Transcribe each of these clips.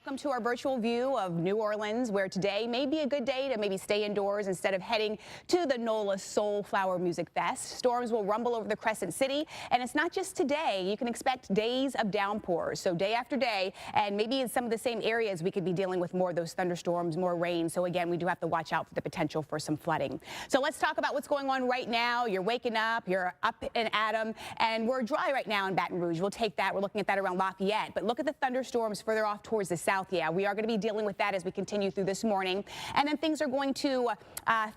welcome to our virtual view of New Orleans, where today may be a good day to maybe stay indoors instead of heading to the NOLA Soulflower Music Fest. Storms will rumble over the Crescent City, and it's not just today. You can expect days of downpours, so day after day, and maybe in some of the same areas we could be dealing with more of those thunderstorms, more rain. So again, we do have to watch out for the potential for some flooding. So let's talk about what's going on right now. You're waking up, you're up and at 'em, and we're dry right now in Baton Rouge. We'll take that. We're looking at that around Lafayette, but look at the thunderstorms further off towards the south. Yeah, we are going to be dealing with that as we continue through this morning. And then things are going to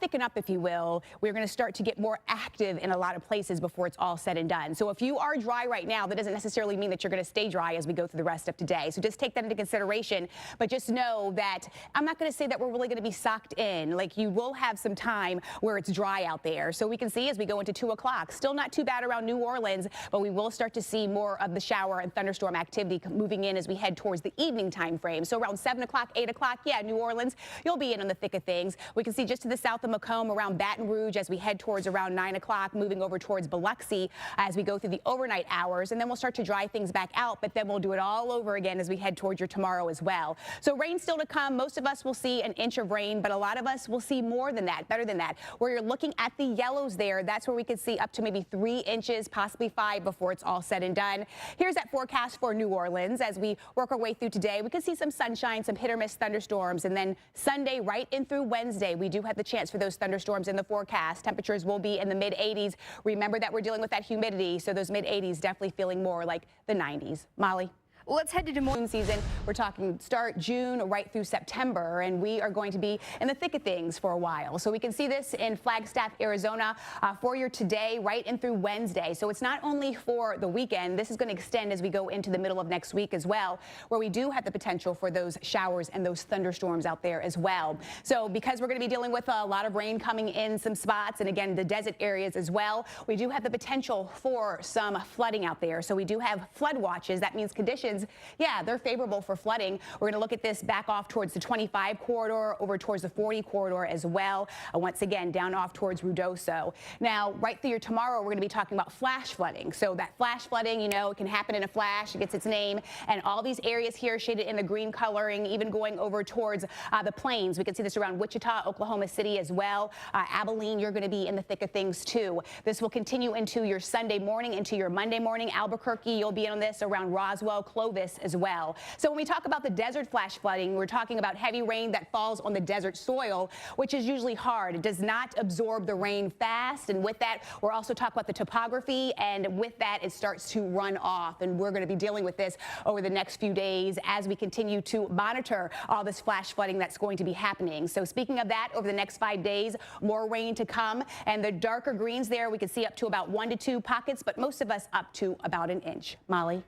thicken up, if you will. We're going to start to get more active in a lot of places before it's all said and done. So if you are dry right now, that doesn't necessarily mean that you're going to stay dry as we go through the rest of today. So just take that into consideration. But just know that I'm not going to say that we're really going to be socked in. Like, you will have some time where it's dry out there. So we can see as we go into 2 o'clock, still not too bad around New Orleans, but we will start to see more of the shower and thunderstorm activity moving in as we head towards the evening time frame. So around 7 o'clock, 8 o'clock, yeah, New Orleans, you'll be in on the thick of things. We can see just to the south of Macomb around Baton Rouge as we head towards around 9 o'clock, moving over towards Biloxi as we go through the overnight hours. And then we'll start to dry things back out, but then we'll do it all over again as we head towards your tomorrow as well. So rain still to come. Most of us will see an inch of rain, but a lot of us will see more than that, better than that. Where you're looking at the yellows there, that's where we could see up to maybe 3 inches, possibly 5 before it's all said and done. Here's that forecast for New Orleans as we work our way through today. We could see some sunshine, some hit or miss thunderstorms, and then Sunday right in through Wednesday, we do have the chance for those thunderstorms in the forecast. Temperatures will be in the mid-80s. Remember that we're dealing with that humidity, so those mid-80s definitely feeling more like the 90s. Molly? Let's head to Des Moines season. We're talking start June right through September, and we are going to be in the thick of things for a while. So we can see this in Flagstaff, Arizona for your today right in through Wednesday. So it's not only for the weekend. This is going to extend as we go into the middle of next week as well, where we do have the potential for those showers and those thunderstorms out there as well. So because we're going to be dealing with a lot of rain coming in some spots, and again, the desert areas as well, we do have the potential for some flooding out there. So we do have flood watches. That means conditions, yeah, they're favorable for flooding. We're going to look at this back off towards the 25 corridor, over towards the 40 corridor as well. Once again, down off towards Ruidoso. Now, right through your tomorrow, we're going to be talking about flash flooding. So that flash flooding, you know, it can happen in a flash. It gets its name. And all these areas here shaded in the green coloring, even going over towards the plains. We can see this around Wichita, Oklahoma City as well. Abilene, you're going to be in the thick of things too. This will continue into your Sunday morning, into your Monday morning. Albuquerque, you'll be in on this around Roswell, Clovis as well. So when we talk about the desert flash flooding, we're talking about heavy rain that falls on the desert soil, which is usually hard. It does not absorb the rain fast. And with that, we're also talking about the topography. And with that, it starts to run off. And we're going to be dealing with this over the next few days as we continue to monitor all this flash flooding that's going to be happening. So speaking of that, over the next 5 days, more rain to come. And the darker greens there, we can see up to about 1 to 2 pockets, but most of us up to about an inch. Molly?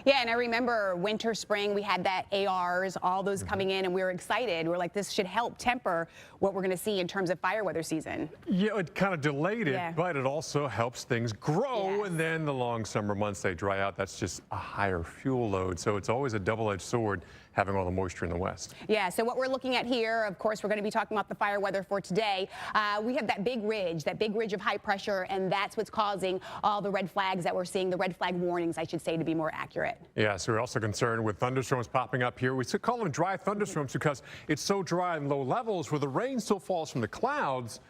Yeah, and I remember winter, spring, we had that ARs, all those coming in, and we were excited. We're like, this should help temper what we're going to see in terms of fire weather season. Yeah, it kind of delayed it, but it also helps things grow, and then the long summer months, they dry out. That's just a higher fuel load, so it's always a double-edged sword having all the moisture in the west. Yeah, so what we're looking at here, of course, we're going to be talking about the fire weather for today. We have that big ridge of high pressure, and that's what's causing all the red flags that we're seeing, the red flag warnings, I should say, to be more accurate. Yeah, so we're also concerned with thunderstorms popping up here. We still call them dry thunderstorms because it's so dry in low levels where the rain still falls from the clouds,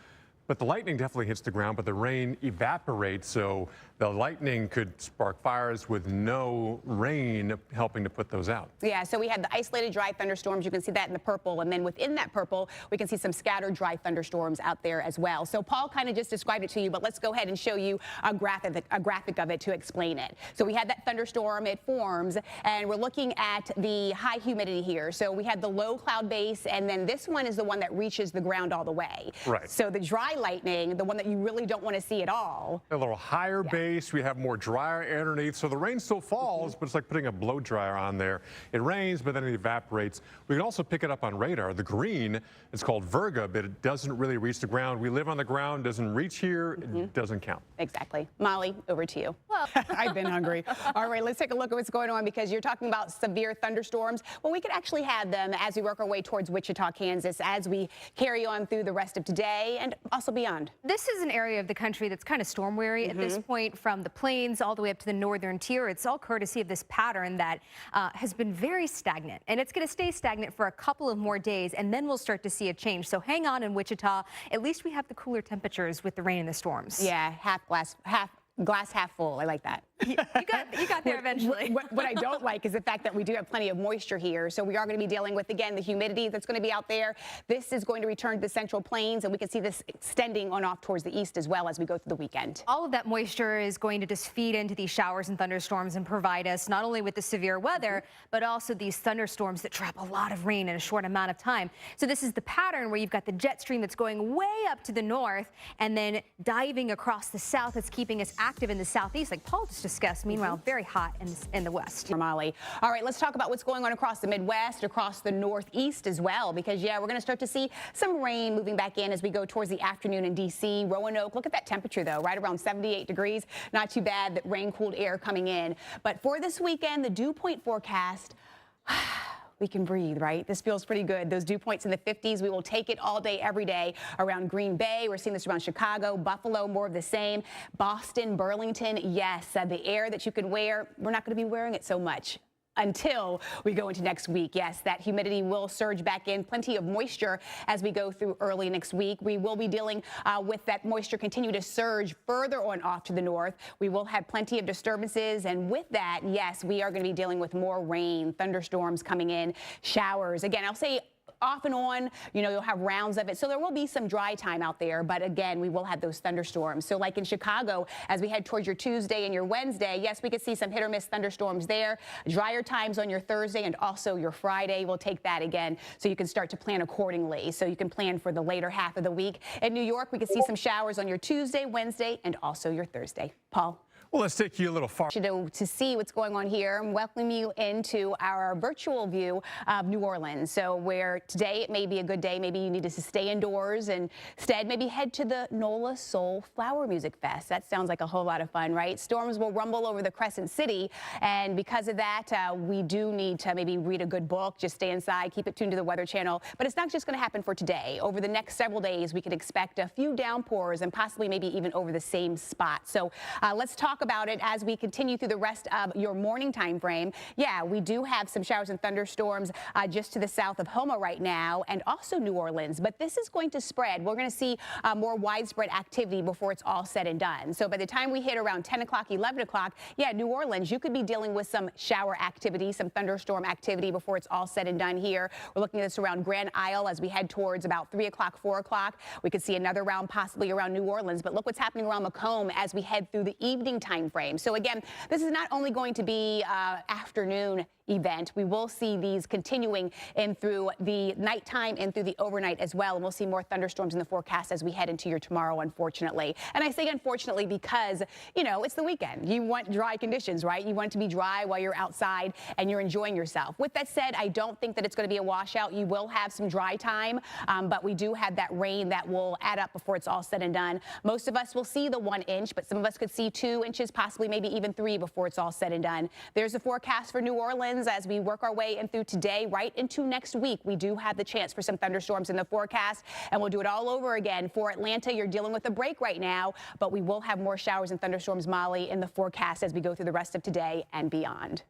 but the lightning definitely hits the ground, but the rain evaporates, so the lightning could spark fires with no rain helping to put those out. Yeah, so we had the isolated dry thunderstorms. You can see that in the purple, and then within that purple, we can see some scattered dry thunderstorms out there as well. So Paul kind of just described it to you, but let's go ahead and show you a graphic of it to explain it. So we had that thunderstorm, it forms, and we're looking at the high humidity here. So we had the low cloud base, and then this one is the one that reaches the ground all the way. Right. So the dry lightning, the one that you really don't want to see at all. A little higher base. We have more drier air underneath, so the rain still falls, but it's like putting a blow dryer on there. It rains, but then it evaporates. We can also pick it up on radar. The green, it's called Virga, but it doesn't really reach the ground. We live on the ground, doesn't reach here, it doesn't count. Exactly. Molly, over to you. Well, I've been hungry. All right, let's take a look at what's going on, because you're talking about severe thunderstorms. Well, we could actually have them as we work our way towards Wichita, Kansas, as we carry on through the rest of today and also beyond. This is an area of the country that's kind of storm weary at this point. from the plains all the way up to the northern tier. It's all courtesy of this pattern that has been very stagnant, and it's going to stay stagnant for a couple of more days, and then we'll start to see a change. So hang on in Wichita. At least we have the cooler temperatures with the rain and the storms. Yeah, glass half full. I like that. You got there eventually. What I don't like is the fact that we do have plenty of moisture here. So we are going to be dealing with, again, the humidity that's going to be out there. This is going to return to the central plains, and we can see this extending on off towards the east as well as we go through the weekend. All of that moisture is going to just feed into these showers and thunderstorms and provide us not only with the severe weather, but also these thunderstorms that trap a lot of rain in a short amount of time. So this is the pattern where you've got the jet stream that's going way up to the north and then diving across the south. That's keeping us active in the southeast, like Paul just discussed. Meanwhile, very hot in the west. Molly. All right, let's talk about what's going on across the Midwest, across the Northeast as well, because, yeah, we're going to start to see some rain moving back in as we go towards the afternoon in D.C. Roanoke, look at that temperature, though, right around 78 degrees. Not too bad, that rain-cooled air coming in. But for this weekend, the dew point forecast, we can breathe, right? This feels pretty good. Those dew points in the 50s, we will take it all day, every day around Green Bay. We're seeing this around Chicago, Buffalo, more of the same. Boston, Burlington, yes, the air that you can wear, we're not going to be wearing it so much until we go into next week. Yes, that humidity will surge back in. Plenty of moisture as we go through early next week. We will be dealing with that moisture continue to surge further on off to the north. We will have plenty of disturbances, and with that, yes, we are going to be dealing with more rain, thunderstorms coming in, showers. Again, I'll say off and on, you know, you'll have rounds of it. So there will be some dry time out there, but again, we will have those thunderstorms. So like in Chicago, as we head towards your Tuesday and your Wednesday, yes, we could see some hit or miss thunderstorms there. Drier times on your Thursday and also your Friday. We'll take that again so you can start to plan accordingly. So you can plan for the later half of the week. In New York, we could see some showers on your Tuesday, Wednesday, and also your Thursday. Paul? Well, let's take you a little far. To see what's going on here and welcome you into our virtual view of New Orleans. So where today it may be a good day, maybe you need to stay indoors and instead maybe head to the NOLA Soul Flower Music Fest. That sounds like a whole lot of fun, right? Storms will rumble over the Crescent City, and because of that, we do need to maybe read a good book, just stay inside, keep it tuned to the Weather Channel. But it's not just going to happen for today. Over the next several days, we can expect a few downpours and possibly maybe even over the same spot. So let's talk about it as we continue through the rest of your morning time frame. Yeah, we do have some showers and thunderstorms just to the south of Houma right now, and also New Orleans, but this is going to spread. We're going to see more widespread activity before it's all said and done. So by the time we hit around 10 o'clock, 11 o'clock, yeah, New Orleans, you could be dealing with some shower activity, some thunderstorm activity before it's all said and done here. We're looking at this around Grand Isle as we head towards about 3 o'clock, 4 o'clock. We could see another round possibly around New Orleans, but look what's happening around Macomb as we head through the evening time frame. So again, this is not only going to be afternoon event. We will see these continuing in through the nighttime and through the overnight as well. And we'll see more thunderstorms in the forecast as we head into your tomorrow, unfortunately. And I say unfortunately because, you know, it's the weekend. You want dry conditions, right? You want it to be dry while you're outside and you're enjoying yourself. With that said, I don't think that it's going to be a washout. You will have some dry time, but we do have that rain that will add up before it's all said and done. Most of us will see the 1 inch, but some of us could see 2 inches, possibly maybe even 3 before it's all said and done. There's a forecast for New Orleans as we work our way in through today, right into next week. We do have the chance for some thunderstorms in the forecast, and we'll do it all over again. For Atlanta, you're dealing with a break right now, but we will have more showers and thunderstorms, Molly, in the forecast as we go through the rest of today and beyond.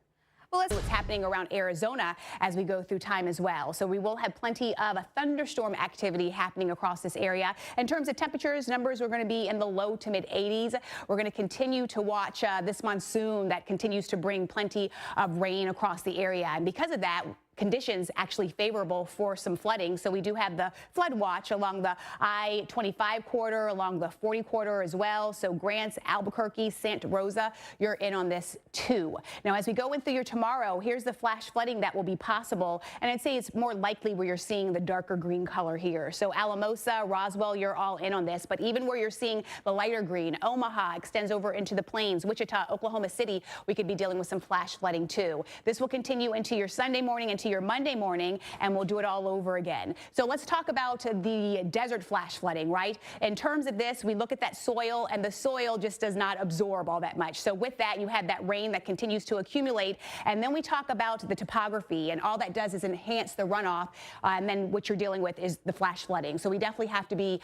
Well, let's see what's happening around Arizona as we go through time as well. So we will have plenty of thunderstorm activity happening across this area. In terms of temperatures, numbers are going to be in the low to mid 80s. We're going to continue to watch this monsoon that continues to bring plenty of rain across the area. And because of that, conditions actually favorable for some flooding. So we do have the flood watch along the I-25 corridor, along the 40 corridor as well. So Grants, Albuquerque, Santa Rosa, you're in on this too. Now, as we go in through your tomorrow, here's the flash flooding that will be possible. And I'd say it's more likely where you're seeing the darker green color here. So Alamosa, Roswell, you're all in on this. But even where you're seeing the lighter green, Omaha extends over into the plains, Wichita, Oklahoma City, we could be dealing with some flash flooding too. This will continue into your Sunday morning, into into your Monday morning, and we'll do it all over again. So let's talk about the desert flash flooding, right? In terms of this, we look at that soil, and the soil just does not absorb all that much. So with that, you have that rain that continues to accumulate, and then we talk about the topography, and all that does is enhance the runoff, and then what you're dealing with is the flash flooding. So we definitely have to be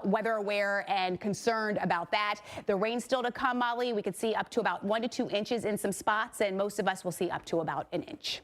weather aware and concerned about that. The rain still to come, Molly. We could see up to about 1 to 2 inches in some spots, and most of us will see up to about an inch.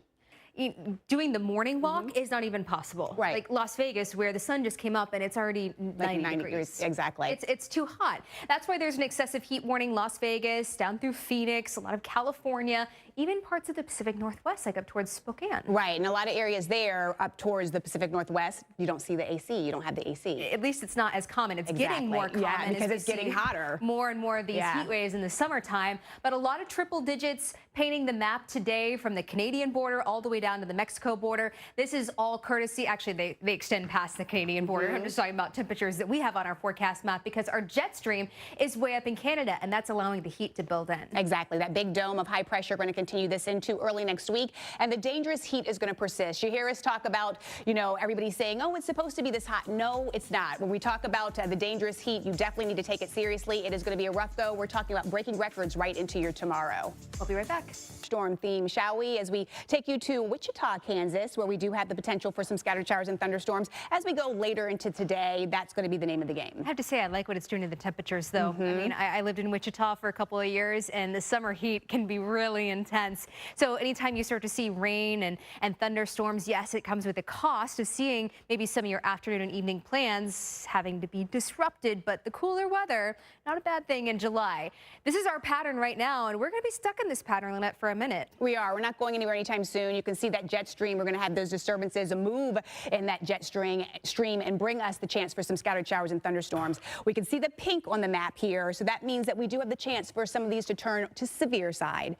Doing the morning walk is not even possible. Right. Like Las Vegas, where the sun just came up and it's already 90 degrees. Exactly. It's too hot. That's why there's an excessive heat warning. Las Vegas, down through Phoenix, a lot of California, even parts of the Pacific Northwest, like up towards Spokane. Right, and a lot of areas there up towards the Pacific Northwest, you don't see the AC. You don't have the AC. At least it's not as common. It's getting more common. Yeah, because it's getting hotter. More and more of these heat waves in the summertime. But a lot of triple digits painting the map today from the Canadian border all the way down to the Mexico border. This is all courtesy. Actually, they extend past the Canadian border. I'm just talking about temperatures that we have on our forecast map because our jet stream is way up in Canada, and that's allowing the heat to build in. Exactly. That big dome of high pressure going to continue this into early next week, and the dangerous heat is going to persist. You hear us talk about, everybody saying, oh, it's supposed to be this hot. No, it's not. When we talk about the dangerous heat, you definitely need to take it seriously. It is going to be a rough go. We're talking about breaking records right into your tomorrow. We'll be right back. Storm theme, shall we? As we take you to Wichita, Kansas, where we do have the potential for some scattered showers and thunderstorms. As we go later into today, that's going to be the name of the game. I have to say, I like what it's doing to the temperatures, though. I mean, I lived in Wichita for a couple of years, and the summer heat can be really intense. So anytime you start to see rain and thunderstorms, yes, it comes with a cost of seeing maybe some of your afternoon and evening plans having to be disrupted, but the cooler weather, not a bad thing in July. This is our pattern right now, and we're going to be stuck in this pattern, Lynette, for a minute. We are. We're not going anywhere anytime soon. You can see that jet stream. We're going to have those disturbances move in that jet stream and bring us the chance for some scattered showers and thunderstorms. We can see the pink on the map here, so that means that we do have the chance for some of these to turn to severe side.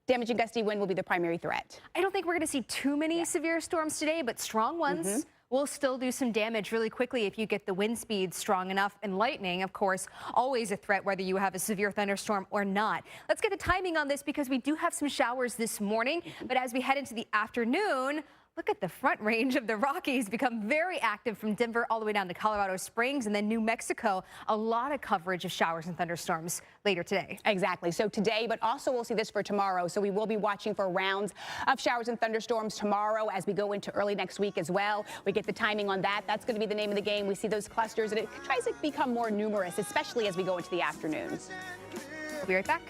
Damaging gusty wind will be the primary threat. I don't think we're going to see too many severe storms today, but strong ones will still do some damage really quickly if you get the wind speed strong enough. And lightning, of course, always a threat whether you have a severe thunderstorm or not. Let's get the timing on this because we do have some showers this morning, but as we head into the afternoon, look at the front range of the Rockies become very active from Denver all the way down to Colorado Springs and then New Mexico. A lot of coverage of showers and thunderstorms later today. Exactly. So today, but also we'll see this for tomorrow. So we will be watching for rounds of showers and thunderstorms tomorrow as we go into early next week as well. We get the timing on that. That's going to be the name of the game. We see those clusters and it tries to become more numerous, especially as we go into the afternoons. We'll be right back.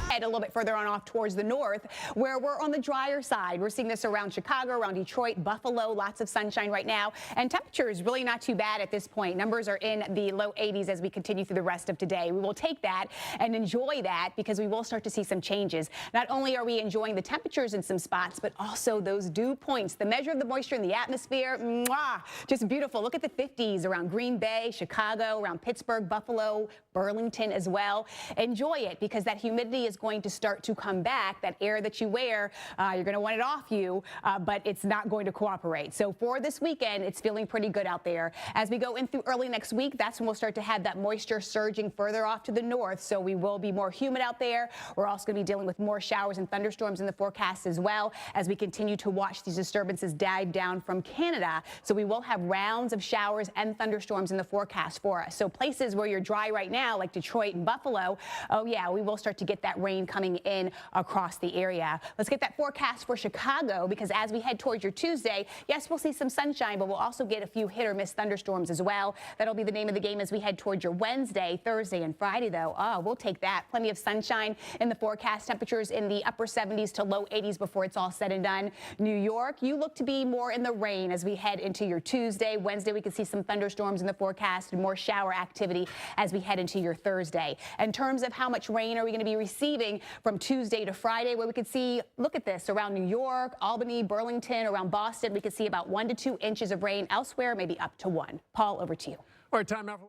Head a little bit further on off towards the north where we're on the drier side. We're seeing this around Chicago, around Detroit, Buffalo, lots of sunshine right now. And temperature is really not too bad at this point. Numbers are in the low 80s as we continue through the rest of today. We will take that and enjoy that because we will start to see some changes. Not only are we enjoying the temperatures in some spots, but also those dew points, the measure of the moisture in the atmosphere. Mwah, just beautiful. Look at the 50s around Green Bay, Chicago, around Pittsburgh, Buffalo, Burlington as well. Enjoy it because that humidity is going to start to come back. That air that you wear, you're going to want it off you, but it's not going to cooperate. So for this weekend, it's feeling pretty good out there. As we go in through early next week, that's when we'll start to have that moisture surging further off to the north. So we will be more humid out there. We're also going to be dealing with more showers and thunderstorms in the forecast as well as we continue to watch these disturbances dive down from Canada. So we will have rounds of showers and thunderstorms in the forecast for us. So places where you're dry right now, like Detroit and Buffalo, oh yeah, we will start to get that rain coming in across the area. Let's get that forecast for Chicago because as we head towards your Tuesday, yes, we'll see some sunshine, but we'll also get a few hit or miss thunderstorms as well. That'll be the name of the game as we head towards your Wednesday, Thursday, and Friday, though. Oh, we'll take that. Plenty of sunshine in the forecast. Temperatures in the upper 70s to low 80s before it's all said and done. New York, you look to be more in the rain as we head into your Tuesday. Wednesday, we can see some thunderstorms in the forecast and more shower activity as we head into your Thursday. In terms of how much rain are we going to be receiving from Tuesday to Friday, where we could see, look at this, around New York, Albany, Burlington, around Boston, we could see about 1 to 2 inches of rain. Elsewhere, maybe up to 1. Paul, over to you. All right, time out.